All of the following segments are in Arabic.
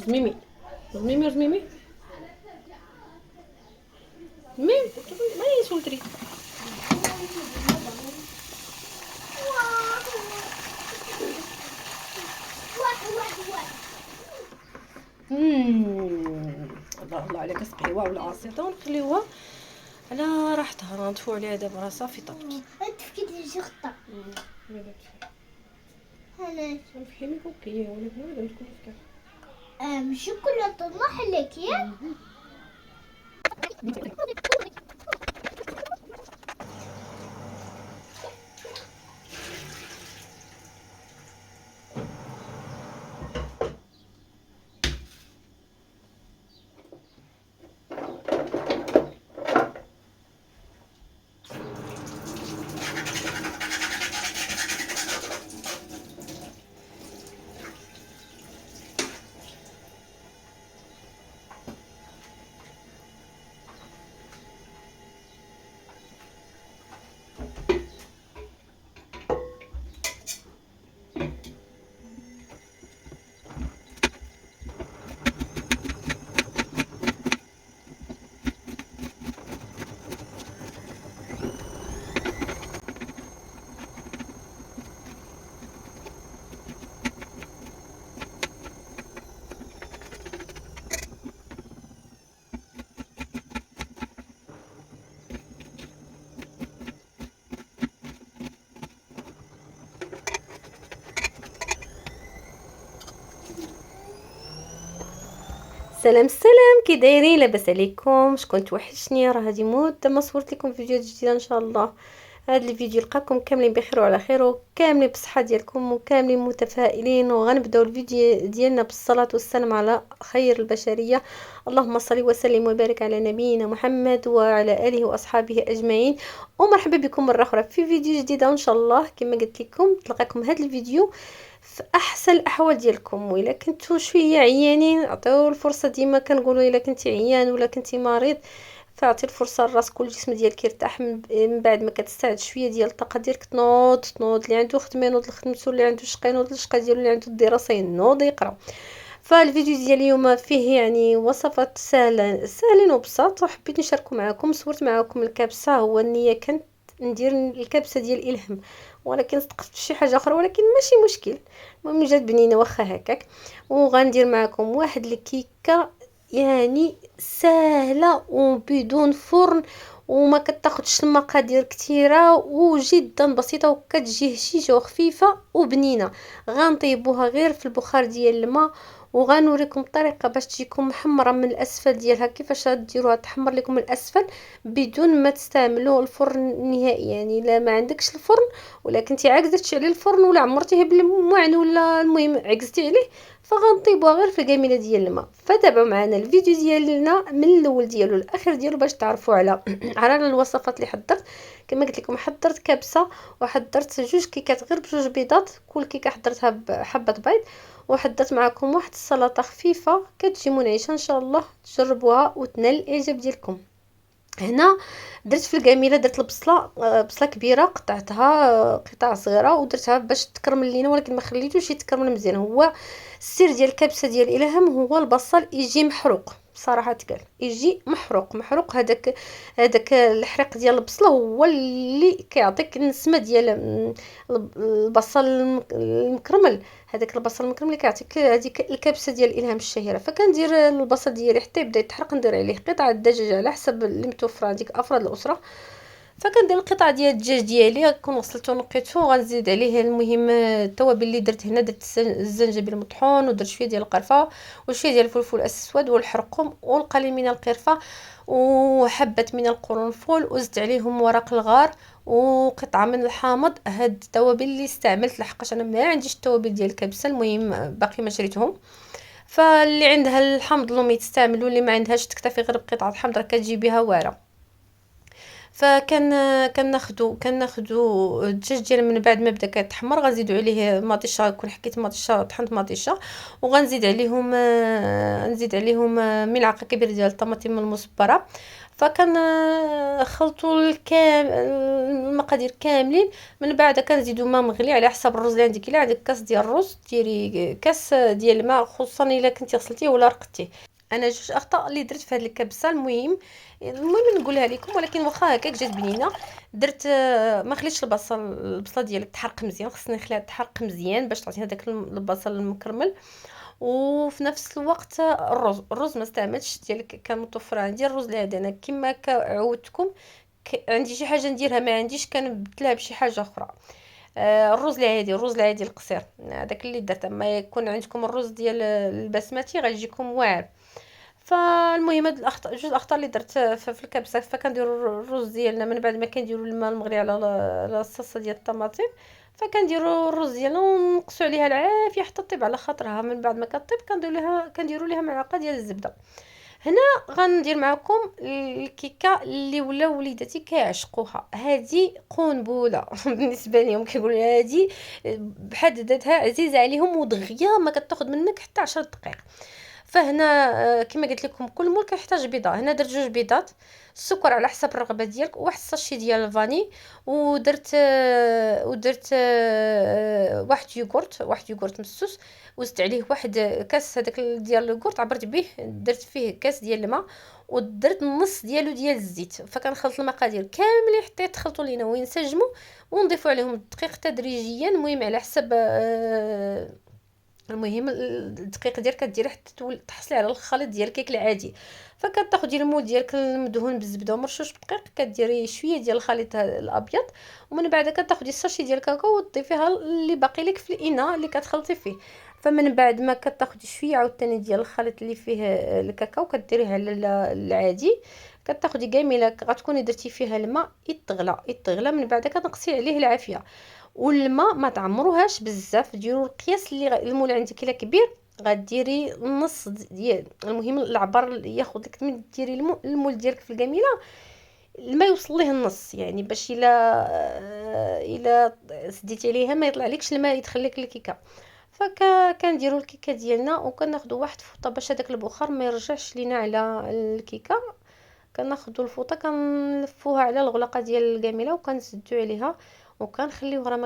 زميمي زميمي زميمي زميمي ما يسولتري. الله الله عليك اسقيوها ولا عصيطه ونخليوها على راحتها. نطفو عليها دابا راه صافي طابت. تفكيت شي خطه انا نفهمك اوكي ولا بنادم تكون فكره. مش كل طماح لك يا سلام السلام، كي دايرين؟ لاباس عليكم؟ شكون توحشني؟ راه هذه مده ما صورت لكم فيديوهات جديده. ان شاء الله هذا الفيديو يلقاكم كاملين بخير وعلى خير وكاملين بصحه ديالكم وكاملين متفائلين. وغنبداو الفيديو ديالنا بالصلاه والسلام على خير البشريه. اللهم صل وسلم وبارك على نبينا محمد وعلى اله واصحابه اجمعين. ومرحبا بكم مره اخرى في فيديو جديد وان شاء الله كما قلت لكم تلقاكم هذا الفيديو في احسن الاحوال ديالكم. والا كنتو شويه عيانين عطيو الفرصه، ديما كنقولوا الا كنتي عيان ولا كنتي مريض فاعطي الفرصه لراسك والجسم ديالك يرتاح. من بعد ما كتستعد شويه ديال الطاقه ديالك تنوض اللي عنده خدمه ينوض لخدمته، اللي عنده شقه ينوض للشقه ديالو، اللي عنده الدراسه ينوض يقرا. فالفيديو ديال اليوم فيه يعني وصفات سهلين وبساط وحبيت نشاركو معكم. صورت معكم الكبسه، هو النيه كانت ندير الكبسه ديال الالهام ولكن سقطت شي حاجه اخرى، ولكن ماشي مشكل. المهم جات بنينه واخا هكاك. وغندير معكم واحد الكيكه يعني سهله وبدون فرن وما كتاخذش المقادير كثيره وجدا بسيطه وكتجي هشيشه وخفيفه وبنينه. غنطيبوها غير في البخار ديال الماء وغنوريكم الطريقه باش تجيكم محمره من الاسفل ديالها، كيفاش ديروها تحمر لكم من الاسفل بدون ما تستعملوا الفرن نهائي. يعني لا ما عندكش الفرن ولا كنتي عاجزه تشعلي الفرن ولا عمرتيه بالمعن ولا المهم عجزتي عليه، فغنطيبوها غير في القامله ديال الماء. فتابعوا معنا الفيديو ديالنا من الاول ديالو للاخر ديالو باش تعرفوا على على الوصفات اللي حضرت. كما قلت لكم حضرت كبسه وحضرت جوج كيكات غير بجوج بيضات، كل كيكه حضرتها بحبه بيض. وحضرت معكم واحد السلطه خفيفه كتجي منعشه، ان شاء الله تجربوها وتنال الاعجاب ديالكم. هنا درت في القاميله درت البصله، بصله كبيره قطعتها قطع صغيره ودرتها باش تكرمل لينا، ولكن ما خليتوش يتكرمل مزيان. هو السر ديال الكبسه ديال الالهام هو البصل يجي محروق بصراحه، تقال يجي محروق. هذاك الحريق ديال البصله هو اللي كيعطيك النسمه ديال البصل المكرمل. هذاك البصل المكرمل اللي كيعطيك هذيك الكبسه ديال الالهام الشهيره. فكندير البصل ديالي حتى يبدا يتحرق، ندير عليه قطعه الدجاج على حسب اللي متوفره عندك افراد الاسره. فكندير القطعه ديال الدجاج ديالي كون غسلته ونقيته وغنزيد عليه المهم التوابل اللي درت هنا. درت الزنجبيل المطحون ودرت شويه ديال القرفه وشويه ديال الفلفل الاسود والحرقوم والقليل من القرفه وحبه من القرنفل وزدت عليهم ورق الغار وقطعه من الحامض. هاد التوابل اللي استعملت لحقاش انا ما عنديش التوابل ديال الكبسه، المهم باقي ما شريتهم. فاللي عندها الحامض اللومي تستعملوا، اللي ما عندهاش تكتفي غير بقطعه الحامض راه كتجي بها واعره. فكان كناخدو الدجاج ديالنا من بعد ما بدا كيتحمر، غنزيدو عليه مطيشه، كون حكيت مطيشه طحنت مطيشه، وغنزيد عليهم نزيد عليهم ملعقه كبيره ديال الطماطم المصبره. خلطوا المقادير كاملين. من بعد كنزيدو ماء مغلي على حسب الرز اللي عندك. الا عندك كاس ديال الرز ديري كاس ديال الماء، خصوصا الا كنتي غسلتيه ولا رقدتيه. انا جوج اخطاء اللي درت في هذه الكبسه. المهم نقولها لكم، ولكن واخا هكاك جات بنينه. درت ما خليتش البصله ديالك تحرق مزيان، خصني نخليها تحرق مزيان باش تعطينا داك البصل المكرمل. وفي نفس الوقت الرز ما استعملتش ديال كان متوفر عندي الرز العادي. انا كما عودتكم عندي شي حاجه نديرها ما عنديش كنبدلها بشي حاجه اخرى. الرز العادي القصير هذاك اللي درت. اما يكون عندكم الرز ديال البسمتي غيجيكم واعر. فالمهم هاد جوج الاخطاء اللي درت في الكبسه. فكنديروا الرز ديالنا من بعد ما كنديروا الماء المغلي على الصلصه ديال الطماطم، فكنديروا الرز ديالنا ونقصوا عليها العافيه حتى طيب على خاطرها. من بعد ما كطيب كنديروا ليها ملعقه ديال الزبده. هنا غندير معكم الكيكه اللي ولاو وليداتي كيعشقوها. هذه قنبله بالنسبه لهم، كيقولوا هذه بحد ذاتها عزيزه عليهم ودغيا ما كتاخذ منك حتى 10 دقائق. فهنا كما قلت لكم كل مول كيحتاج بيضه. هنا درت جوج بيضات، السكر على حسب الرغبه ديالك، واحد الساشي ديال الفاني، ودرت واحد يوغورت مسوس، وزدت عليه واحد كاس هذاك ديال اليوغورت، عبرت به درت فيه كاس ديال الماء، ودرت نص ديالو ديال الزيت. فكنخلط المقادير كاملين حتى يتخلطوا لينا وينسجموا، ونضيفوا عليهم الدقيق تدريجيا. المهم على حسب المهم الدقيق ديالك كديري حتى تحصلي على الخليط ديال الكيك العادي. فكتاخدي المول ديالك المدهون بالزبده ومرشوش بدقيق، كديري شويه ديال الخليط الابيض، ومن بعد كتاخدي الساشي ديال الكاكاو وتضيفيها اللي باقي لك في الاناء اللي كتخلطي فيه. فمن بعد ما كتاخدي شويه عاوتاني ديال الخليط اللي فيه الكاكاو كديريه على العادي، كتاخدي كامله غتكوني درتي فيها الماء يتغلى. من بعد كتنقصي عليه العافيه. والماء ما تعمروهاش بزاف، ديروا القياس اللي المول عندك الا كبير غديري نص ديال. المهم العبر ياخذ لك من ديري المول ديالك في القميله الماء يوصل ليه النص، يعني باش الا سديتي عليها ما يطلع لكش الماء يدخل لك الكيكه. كنديروا الكيكه ديالنا وكناخذوا واحد فوطه باش هذاك البخار ما يرجعش لينا على الكيكه. كناخذوا الفوطه كنلفوها على الغلاقه ديال القميله وكنسدوا عليها وكنخليوها. راه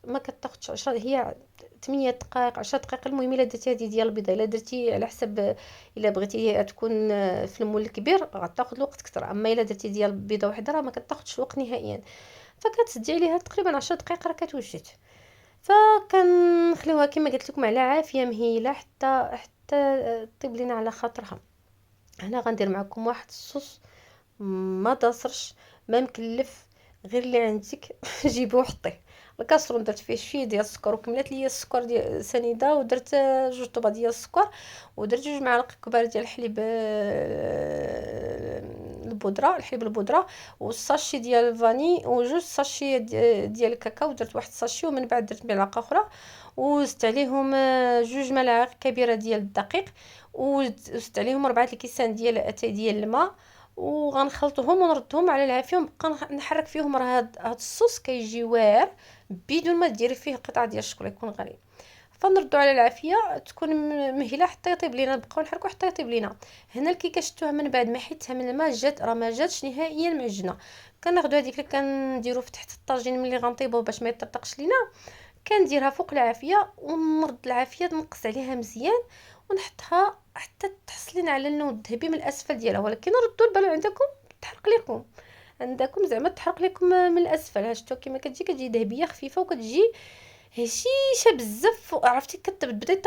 ما كتاخذش 10، هي 8 دقائق 10 دقائق. المهم الا درتي هذه ديال البيضه، الا درتي على حسب الا بغيتي تكون في المول الكبير غتاخذ الوقت اكثر. اما الا درتي ديال بيضه واحده راه ما كتاخذش الوقت نهائيا. فكتسدي عليها تقريبا 10 دقائق راه كتوجد. فكنخليوها كما قلت لكم على عافيه مهيله حتى طيب لينا على خاطرها. هنا غندير معكم واحد الصوص ما داصرش ما مكلف، غير اللي عندك جيبيه وحطيه. الكاسرون درت فيه شويه ديال السكر وكملات ليا السكر ديال سنيده، ودرت جوج طوبه ديال السكر، ودرت جوج معالق كبار ديال الحليب الحليب البودره، والساشي ديال الفاني، وجوج ساشي ديال الكاكاو. درت واحد الساشي، ومن بعد درت ملعقه اخرى وزدت عليهم جوج ملاعق كبيره ديال الدقيق، وزدت عليهم 4 الكيسان ديال اتاي ديال الماء، وغنخلطهم ونردهم على العافيه ونبقى نحرك فيهم. راه هاد الصوص كيجي واعر بدون ما ديري فيه قطعه ديال الشكلاط، يكون غليظ. فنردوا على العافيه تكون مهله حتى يطيب لينا، نبقاو نحركوا حتى يطيب لينا. هنا الكيكه شفتوها من بعد ما حيدتها من الماء راه ما جاتش نهائيا معجنه. كناخذوا هذيك اللي كنديروا في تحت الطاجين ملي غنطيبوه باش ما يطرطقش لينا، كنديرها فوق العافيه ونرد العافيه نقص عليها مزيان ونحطها حتى تحصلين على اللون الذهبي من الاسفل ديالها. ولكن ردوا البال عندكم تحرق لكم، عندكم زعما تحرق لكم من الاسفل. شفتوا كيما كتجي ذهبيه خفيفه وكتجي هشيشه بزاف. عرفتي كتبداي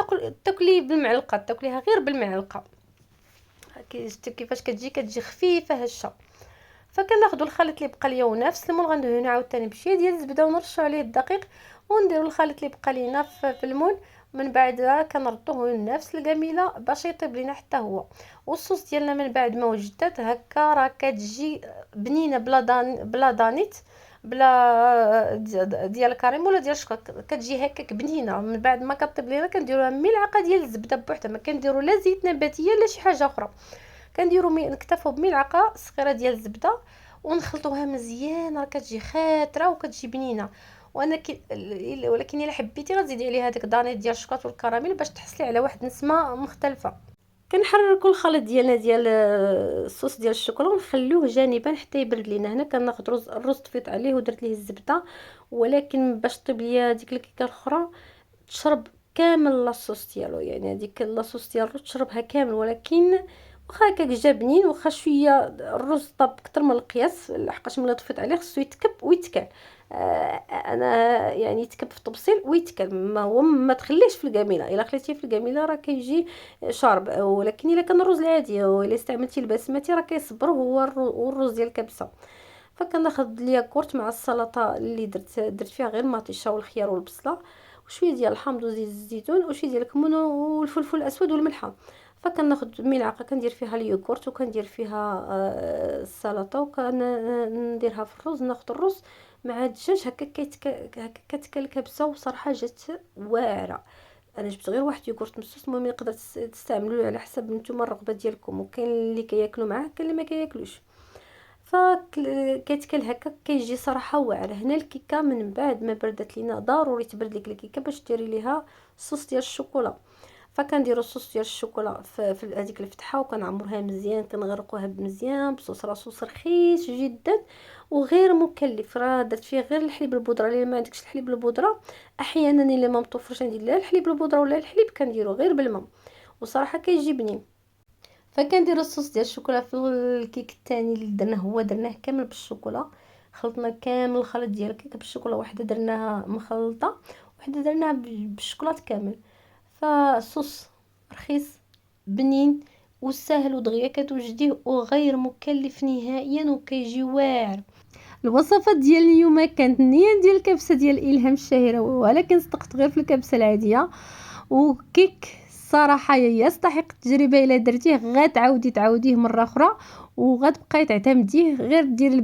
تاكلي بالمعلقه، تاكليها غير بالمعلقه. شفتوا كيفاش كتجي خفيفه هشه. فكناخذوا الخليط اللي بقى ليا ونفس المول غندهنو عاوتاني بشويه ديال الزبده ونرشوا عليه الدقيق، ونديروا الخليط اللي بقى لينا في المول. من بعد كنردوه لنفس القميله باش يطيب لينا حتى هو. والصوص ديالنا من بعد ما وجدت هكا راه كتجي بنينه بلا دانيت بلا ديال الكريم ولا ديال الشكلاط، كتجي هكاك بنينه. من بعد ما كطيب لينا كنديروها ملعقه ديال الزبده بوحدها، ما كنديروا لا زيت نباتيه لا شي حاجه اخرى. كنديروا نكتفوا بملعقه صغيره ديال الزبده ونخلطوها مزيان، راه كتجي خاطره وكتجي بنينه. وانا ولكن الا حبيتي غتزيدي عليها داك دانيت ديال الشوكولاته والكراميل باش تحصلي على واحد النسمه مختلفه. كنحركوا الخليط ديالنا ديال الصوص ديال الشوكولا ونخليوه جانبا حتى يبرد لينا. هنا كناخذ الرز طفيت عليه ودرت ليه الزبده، ولكن باش طيب ليا ديك الكيكه الاخرى تشرب كامل لاصوص ديالو، يعني هذيك لاصوص ديال الرز تشربها كامل. ولكن واخا هكاك جا بنين، واخا شويه الرز طاب اكثر من القياس لحقاش ملي طفيت عليه خصو يتكب ويتكل. انا يعني يتكب في الطبسيل ويتكل، ما هو ما تخليهش في القاميله. الا خليتيه في القاميله راه كيجي شارب. ولكن الا كان الرز العادي والا استعملتي البسمتي راه كيصبر هو والرز ديال الكبسه. فكناخذ الياغورت مع السلطه اللي درت فيها غير المطيشه والخيار والبصله وشويه ديال الحامض وزيت الزيتون وشويه ديال الكمون والفلفل الاسود والملحه. فكناخذ ملعقه كندير فيها الياغورت وكندير فيها السلطه وكنديرها في الرز. ناخذ الرز مع الدجاج هكا كتكل الكبسه وصراحه جات واعره. انا جبت غير واحد يوغورت مسوس، المهم يقدر تستعملوه على حسب نتوما الرغبه ديالكم، وكاين اللي كياكلوا معاه كاين اللي ما كياكلوش. فكيتكل هكا كيجي صراحه واعر. هنا الكيكه من بعد ما بردت لينا ضروري تبرد لك الكيكه باش ديري ليها الصوص ديال الشوكولا. فكنديروا الصوص ديال الشوكولا في هذيك الفتحه وكنعمرها مزيان، كنغرقوها مزيان بصوص. راه صوص رخيص جدا وغير مكلف، راه درت فيه غير الحليب البودره. الا ما عندكش الحليب البودره احيانا الا ما متوفرش عندي لا الحليب البودره ولا الحليب كنديرو غير بالماء وصراحه كيجي بنين. فكندير الصوص ديال الشوكولا في الكيك الثاني اللي درناه، هو درناه كامل بالشوكولا. خلطنا كامل الخليط ديال الكيك بالشوكولا، وحده درناها مخلطه وحده درناها بالشوكولات كامل. فصوص رخيص بنين وسهل ودغيا كتوجديه وغير مكلف نهائيا وكيجي واعر. الوصفات ديال اليوم كانت النيه ديال الكبسه ديال الهام الشهيره، ولكن صدقت غير في الكبسه العاديه. وكيك صراحه يستحق التجربه، الا درتيه غتعاودي تعاوديه مره اخرى وغتبقاي تعتمديه. غير ديري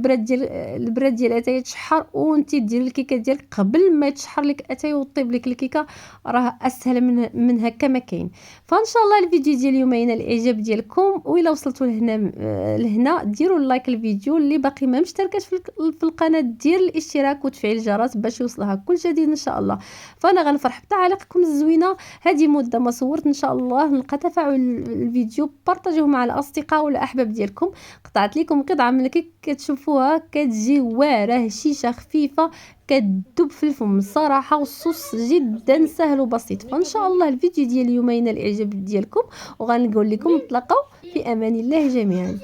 البراد ديال اتاي تشحر وانت ديري الكيكه ديالك قبل ما تشحر لك اتاي وطيب لك الكيكه، راه اسهل من هكا ما كاين. فان شاء الله الفيديو ديال اليوم ينال الاعجاب ديالكم، والا وصلتوا لهنا ديروا لايك الفيديو. اللي باقي ما مشتركاش في القناه دير الاشتراك وتفعيل الجرس باش يوصلها كل جديد ان شاء الله. فانا غنفرح بتعاليقكم الزوينه. هذه مده ما صورت، ان شاء الله نلقى تفاعل الفيديو، بارطاجيوه مع الاصدقاء والاحباب ديالكم. قطعت لكم قطعه من الكيك كتشوفوها كتجي واعره هشيشه خفيفه كتذوب في الفم الصراحه، والصوص جدا سهل وبسيط. فان شاء الله الفيديو ديال اليوم ينال الاعجاب ديالكم، وغنقول لكم نتلاقاو في امان الله جميعا.